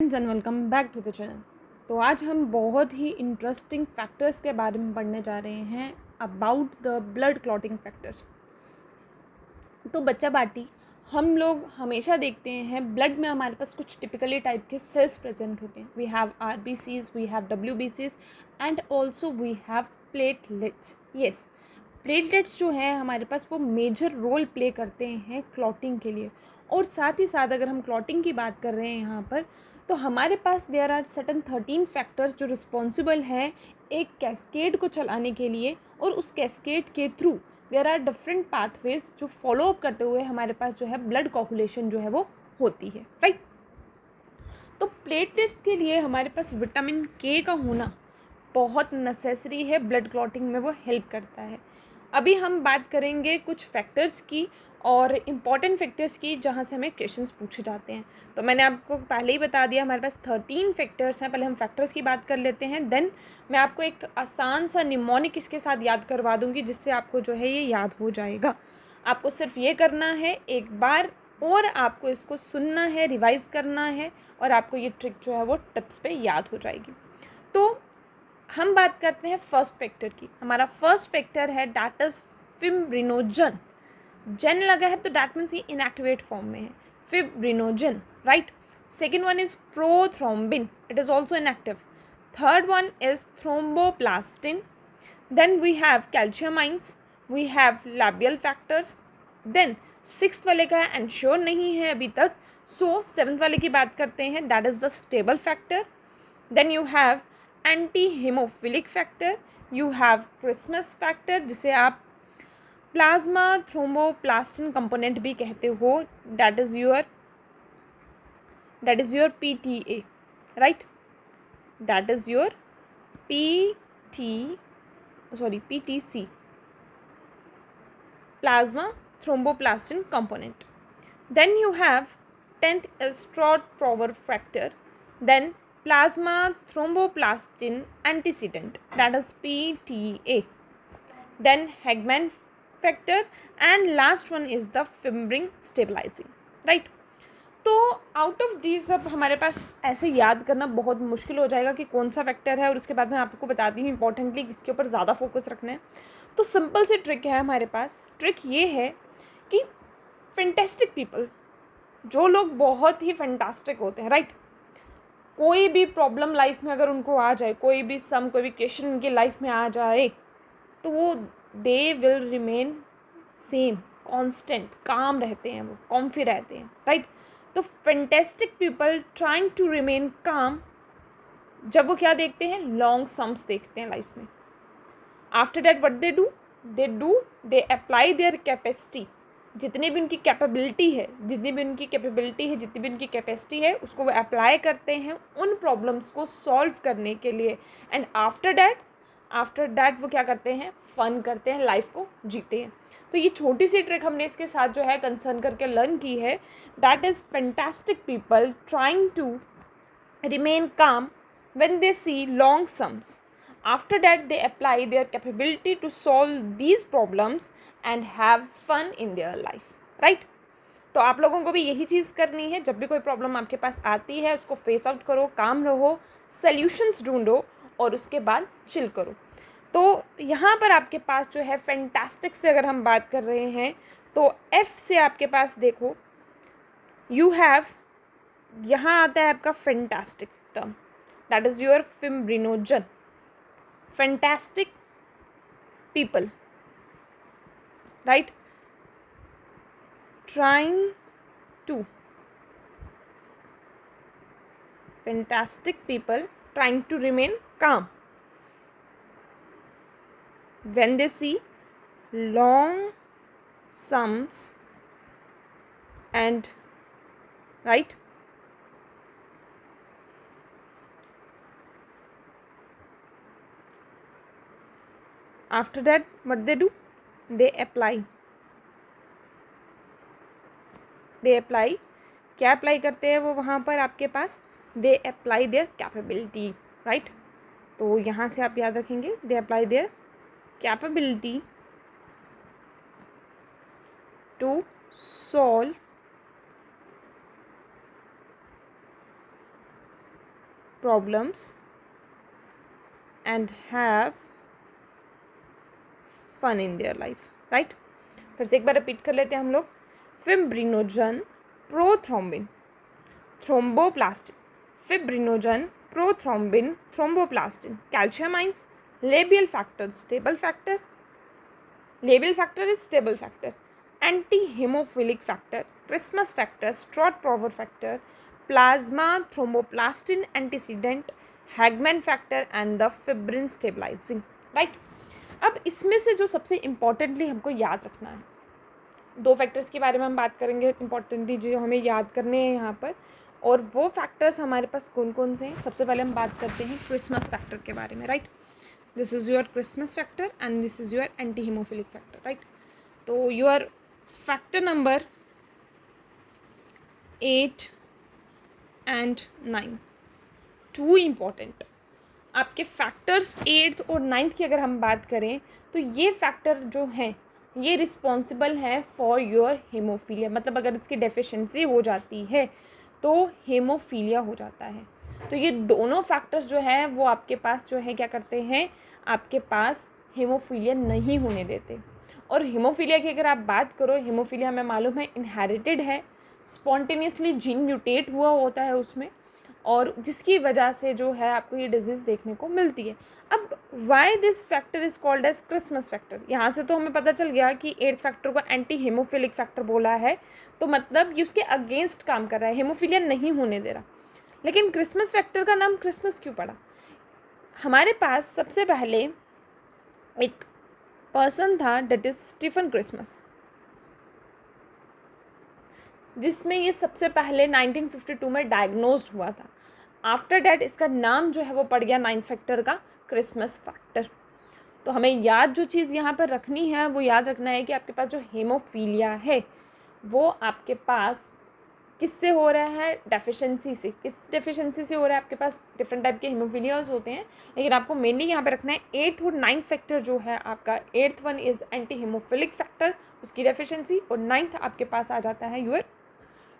And welcome back to the channel. तो आज हम बहुत ही इंटरेस्टिंग फैक्टर्स के बारे में पढ़ने जा रहे हैं about the blood clotting factors. तो बच्चा बाटी, हम लोग हमेशा देखते हैं ब्लड में हमारे पास कुछ टिपिकली टाइप के सेल्स प्रेजेंट होते हैं। We have RBCs, we have WBCs and also we have platelets. Yes, platelets जो है हमारे पास वो मेजर रोल प्ले करते हैं क्लॉटिंग के लिए। और साथ ही साथ अगर हम क्लॉटिंग की बात कर रहे हैं यहाँ पर, तो हमारे पास देयर आर सर्टन 13 फैक्टर्स जो रिस्पॉन्सिबल हैं एक कैस्केड को चलाने के लिए, और उस कैस्केड के through there are different pathways जो फॉलो अप करते हुए हमारे पास जो है ब्लड कोगुलेशन जो है वो होती है, राइट। तो प्लेटलेट्स के लिए हमारे पास विटामिन के का होना बहुत नेसेसरी है, ब्लड क्लॉटिंग में वो हेल्प करता है। अभी हम बात करेंगे कुछ फैक्टर्स की और इम्पॉर्टेंट फैक्टर्स की जहाँ से हमें क्वेश्चंस पूछे जाते हैं। तो मैंने आपको पहले ही बता दिया हमारे पास 13 फैक्टर्स हैं। पहले हम फैक्टर्स की बात कर लेते हैं, देन मैं आपको एक आसान सा निमोनिक इसके साथ याद करवा दूँगी जिससे आपको जो है ये याद हो जाएगा। आपको सिर्फ ये करना है एक बार, और आपको इसको सुनना है, रिवाइज़ करना है, और आपको ये ट्रिक जो है वो टिप्स पे याद हो जाएगी। तो हम बात करते हैं फर्स्ट फैक्टर की। हमारा फर्स्ट फैक्टर है डैट इज फिब्रिनोजन। जेन लगा है तो डैट मीन्स ये इनएक्टिवेट फॉर्म में है, fibrinogen, right. Second one is prothrombin, it is also inactive. Third one is thromboplastin. Then we have calcium ions, we have labile factors. Then sixth वाले का ensure नहीं है अभी तक, सो सेवन्थ वाले की बात करते हैं, that is the stable factor. Then you have anti-hemophilic factor, you have Christmas factor जिसे आप प्लाज्मा थ्रोम्बोप्लास्टिन कंपोनेंट भी कहते हो, that is your PTA, right? That is your PTC, plasma thromboplastin component. Then you have 10th is Stroth-Power factor, then plasma thromboplastin antecedent, that is PTA, then Hagman factor, and last one is the fibrin stabilizing, right? तो out of these sub हमारे पास ऐसे याद करना बहुत मुश्किल हो जाएगा कि कौन सा फैक्टर है, और उसके बाद मैं आपको बताती हूँ इंपॉर्टेंटली किसके ऊपर ज़्यादा फोकस रखना है। तो सिंपल सी ट्रिक है हमारे पास। ट्रिक ये है कि फैंटास्टिक पीपल, जो लोग बहुत ही फैंटास्टिक होते हैं, राइट, कोई भी प्रॉब्लम लाइफ में अगर उनको आ जाए, कोई भी क्वेश्चन उनकी लाइफ में आ जाए, तो वो they will remain same, constant, calm रहते हैं, वो कॉम्फी रहते हैं, राइट। तो fantastic people trying to remain calm, जब वो क्या देखते हैं, लॉन्ग सम्स देखते हैं लाइफ में। After that what they apply their capacity, जितनी भी उनकी कैपेबिलिटी है, जितनी भी उनकी कैपेसिटी है, उसको वो अप्लाई करते हैं उन प्रॉब्लम्स को सॉल्व करने के लिए। एंड आफ्टर दैट वो क्या करते हैं, फन करते हैं, लाइफ को जीते हैं। तो ये छोटी सी ट्रिक हमने इसके साथ जो है कंसर्न करके लर्न की है, that is fantastic people trying to remain calm when they see long sums. After that, they apply their capability to solve these problems and have fun in their life, right? तो आप लोगों को भी यही चीज़ करनी है। जब भी कोई प्रॉब्लम आपके पास आती है, उसको फेस आउट करो, काम रहो, सल्यूशंस ढूंढो, और उसके बाद चिल करो। तो यहाँ पर आपके पास जो है फैंटास्टिक से अगर हम बात कर रहे हैं, तो F से आपके पास देखो, यू हैव, यहाँ आता है आपका fantastic term, that is your fibrinogen. Fantastic people, right, trying to, fantastic people trying to remain calm when they see long sums and, right, after that what they do, they apply क्या apply करते हैं वो वहाँ पर आपके पास, they apply their capability, right. तो यहाँ से आप याद रखेंगे, they apply their capability to solve problems and have fun in their life, right? फिर से एक बार रिपीट कर लेते हैं हम लोग. Fibrinogen, prothrombin, thromboplastin, fibrinogen, prothrombin, thromboplastin, calcium ions, labile factor, stable factor, labile factor is stable factor, anti haemophilic factor, Christmas factor, Stuart Prower factor, plasma thromboplastin antecedent, Hageman factor and the fibrin stabilising, right. अब इसमें से जो सबसे importantly हमको याद रखना है, दो फैक्टर्स के बारे में हम बात करेंगे इम्पॉर्टेंटली जो हमें याद करने हैं यहाँ पर, और वो फैक्टर्स हमारे पास कौन कौन से हैं. सबसे पहले हम बात करते हैं क्रिसमस फैक्टर के बारे में, right. This is your Christmas factor and this is your anti haemophilic factor, right. तो your factor number 8 and 9, two important. आपके फैक्टर्स 8th और 9th की अगर हम बात करें तो ये फैक्टर जो हैं ये रिस्पॉन्सिबल है फॉर योर हेमोफीलिया. मतलब अगर इसकी डेफिशिएंसी हो जाती है तो हेमोफीलिया हो जाता है. तो ये दोनों फैक्टर्स जो है वो आपके पास जो है क्या करते हैं, आपके पास हेमोफीलिया नहीं होने देते. और हेमोफीलिया की अगर आप बात करो, हेमोफीलिया हमें मालूम है इनहेरिटेड है, स्पॉन्टेनियसली जीन म्यूटेट हुआ होता है उसमें, और जिसकी वजह से जो है आपको ये डिजीज़ देखने को मिलती है. अब why this factor is called as Christmas factor, यहाँ से तो हमें पता चल गया कि 8th फैक्टर को एंटी हेमोफिलिक फैक्टर बोला है, तो मतलब ये उसके अगेंस्ट काम कर रहा है, हेमोफीलिया नहीं होने दे रहा. लेकिन क्रिसमस फैक्टर का नाम क्रिसमस क्यों पड़ा? हमारे पास सबसे पहले एक पर्सन था, डेट इज स्टीफन क्रिसमस, जिसमें ये सबसे पहले 1952 में डायग्नोज्ड हुआ था. आफ्टर डैट इसका नाम जो है वो पड़ गया 9th फैक्टर का क्रिसमस फैक्टर. तो हमें याद जो चीज़ यहाँ पर रखनी है वो याद रखना है कि आपके पास जो हेमोफीलिया है वो आपके पास किससे हो रहा है, डेफिशिएंसी से. किस डेफिशिएंसी से हो रहा है? आपके पास डिफरेंट टाइप के हेमोफीलियाज होते हैं, लेकिन आपको मेनली यहाँ पे रखना है 8th और 9th फैक्टर जो है आपका. 8th one is anti haemophilic factor, उसकी डेफिशिएंसी, और 9th आपके पास आ जाता है योर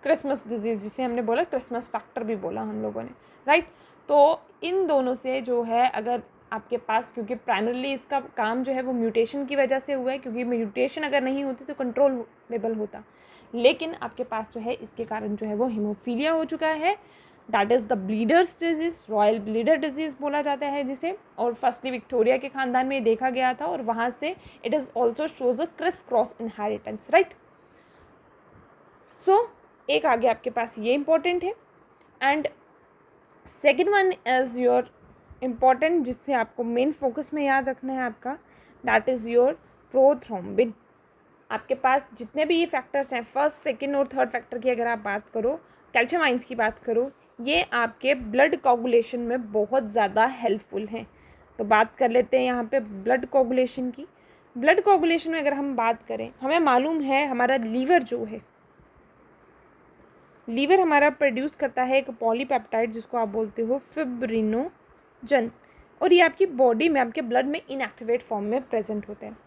क्रिसमस डिजीज़, जिसे हमने बोला क्रिसमस फैक्टर भी बोला हम लोगों ने, राइट. तो इन दोनों से जो है अगर आपके पास, क्योंकि प्राइमरीली इसका काम जो है वो म्यूटेशन की वजह से हुआ है, क्योंकि म्यूटेशन अगर नहीं होती तो कंट्रोलेबल होता, लेकिन आपके पास जो है इसके कारण जो है वो हेमोफीलिया हो चुका है. That is the bleeders disease, royal bleeder disease बोला जाता है जिसे, और फर्स्टली विक्टोरिया के खानदान में देखा गया था, और वहाँ से it is also shows a criss cross inheritance, right. So एक आगे आपके पास ये इंपॉर्टेंट है. And second one is your important, जिससे आपको मेन फोकस में याद रखना है आपका, दैट इज़ योर प्रोथ्रोम्बिन. आपके पास जितने भी ये फैक्टर्स हैं, फर्स्ट, सेकेंड और थर्ड फैक्टर की अगर आप बात करो, कैल्शियम आइंस की बात करो, ये आपके ब्लड कोगुलेशन में बहुत ज़्यादा हेल्पफुल हैं. तो बात कर लेते हैं यहाँ पे ब्लड कोगुलेशन की. ब्लड कोगुलेशन में अगर हम बात करें, हमें मालूम है हमारा लीवर जो है, लीवर हमारा प्रोड्यूस करता है एक पॉलीपेप्टाइड जिसको आप बोलते हो फिब्रिनोजन, और ये आपकी बॉडी में, आपके ब्लड में इनएक्टिवेट फॉर्म में प्रेजेंट होते हैं.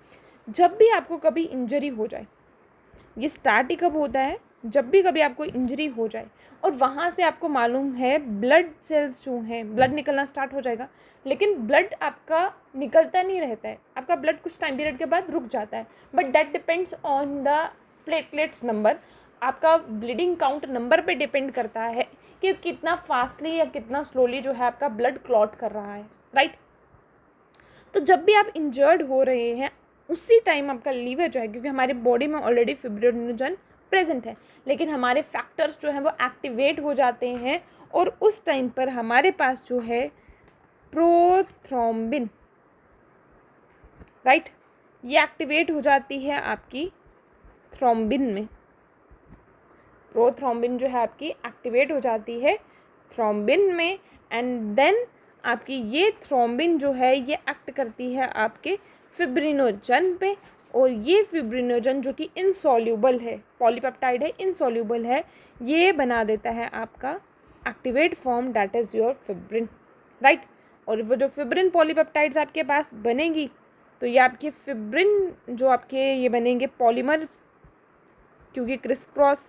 जब भी आपको कभी इंजरी हो जाए, ये स्टार्ट ही कब होता है, जब भी कभी आपको इंजरी हो जाए और वहाँ से आपको मालूम है ब्लड सेल्स जो हैं, ब्लड निकलना स्टार्ट हो जाएगा, लेकिन ब्लड आपका निकलता नहीं रहता है, आपका ब्लड कुछ टाइम पीरियड के बाद रुक जाता है. But that depends on the platelets number. आपका ब्लीडिंग काउंट नंबर पे डिपेंड करता है कि कितना फास्टली या कितना स्लोली जो है आपका ब्लड क्लॉट कर रहा है, राइट. तो जब भी आप इंजर्ड हो रहे हैं उसी टाइम आपका लीवर जो है, क्योंकि हमारी बॉडी में ऑलरेडी फिब्रिनोजन प्रेजेंट है, लेकिन हमारे फैक्टर्स जो हैं वो एक्टिवेट हो जाते हैं, और उस टाइम पर हमारे पास जो है प्रोथ्रोम्बिन, राइट, ये एक्टिवेट हो जाती है आपकी थ्रोम्बिन में. प्रोथ्रोम्बिन जो है आपकी एक्टिवेट हो जाती है थ्रोम्बिन में, एंड देन आपकी ये थ्रोम्बिन जो है ये एक्ट करती है आपके फिब्रिनोजन पे, और ये फिब्रिनोजन जो कि इनसॉल्यूबल है, पॉलीपेप्टाइड है, इनसॉल्यूबल है, ये बना देता है आपका activate form, that is your fibrin, right. और वो जो फिब्रिन पॉलीपेप्टाइड्स आपके पास बनेगी, तो ये आपके फिब्रिन जो आपके ये बनेंगे पॉलीमर, क्योंकि क्रिस क्रॉस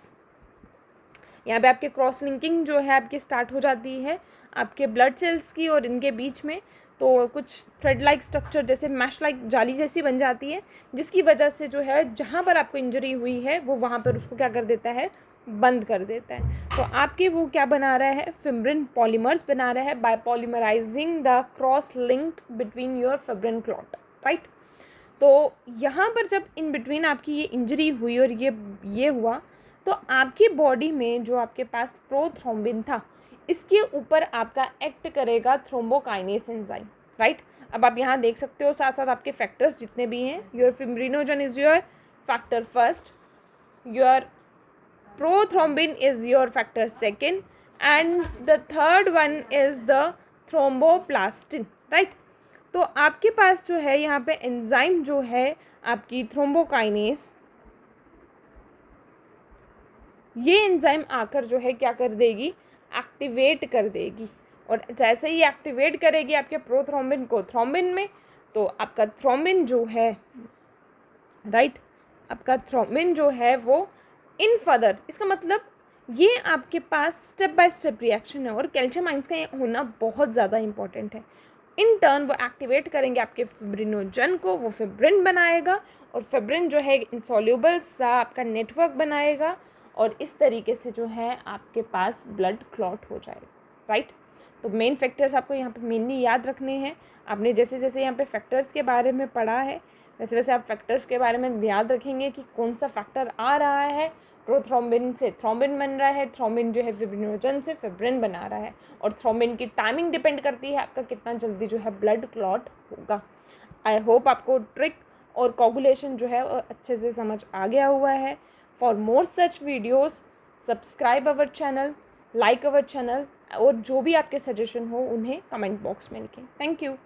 यहाँ पे आपके क्रॉस लिंकिंग जो है आपकी स्टार्ट हो जाती है आपके ब्लड सेल्स की और इनके बीच में, तो कुछ थ्रेड लाइक स्ट्रक्चर जैसे मैश लाइक जाली जैसी बन जाती है, जिसकी वजह से जो है जहाँ पर आपको इंजरी हुई है वो वहाँ पर उसको क्या कर देता है, बंद कर देता है। तो आपके वो क्या बना रहा है, फिब्रिन पॉलीमर्स बना रहा है by polymerising the cross linked between your fibrin clot, right. तो यहाँ पर जब इन बिटवीन आपकी ये इंजरी हुई और ये हुआ, तो आपकी बॉडी में जो आपके पास प्रोथ्रोम्बिन था, इसके ऊपर आपका एक्ट करेगा थ्रोम्बोकाइनेस एंजाइम, राइट। अब आप यहाँ देख सकते हो साथ साथ आपके फैक्टर्स जितने भी हैं, your fibrinogen is your factor first, your prothrombin is your factor second, and the third one is the thromboplastin, right। तो आपके पास जो है यहाँ पे एंजाइम जो है आपकी थ्रोम्बोकाइनेस, ये एंजाइम आकर जो है क्या कर देगी, एक्टिवेट कर देगी, और जैसे ही एक्टिवेट करेगी आपके प्रोथ्रोम्बिन को थ्रोम्बिन में, तो आपका थ्रोम्बिन जो है, राइट, आपका थ्रोम्बिन जो है वो इन फर्दर, इसका मतलब ये आपके पास स्टेप बाय स्टेप रिएक्शन है, और कैल्शियम आइंस का होना बहुत ज़्यादा इंपॉर्टेंट है। इन टर्न वो एक्टिवेट करेंगे आपके फिब्रिनोजन को, वो फिब्रिन बनाएगा, और फिब्रिन जो है इंसॉल्यूबल सा आपका नेटवर्क बनाएगा, और इस तरीके से जो है आपके पास ब्लड क्लॉट हो जाएगा, राइट। तो मेन फैक्टर्स आपको यहाँ पे मेनली याद रखने हैं। आपने जैसे जैसे यहाँ पे फैक्टर्स के बारे में पढ़ा है, वैसे वैसे आप फैक्टर्स के बारे में याद रखेंगे कि कौन सा फैक्टर आ रहा है, प्रोथ्रोम्बिन से थ्रोम्बिन बन रहा है, थ्रोम्बिन जो है फिब्रिनोजन से फिब्रिन बना रहा है, और थ्रोम्बिन की टाइमिंग डिपेंड करती है आपका कितना जल्दी जो है ब्लड क्लॉट होगा। आई होप आपको ट्रिक और कोगुलेशन जो है अच्छे से समझ आ गया हुआ है। For more such videos subscribe our channel, like our channel, और जो भी आपके सजेशन हो उन्हें कमेंट बॉक्स में लिखें। Thank you.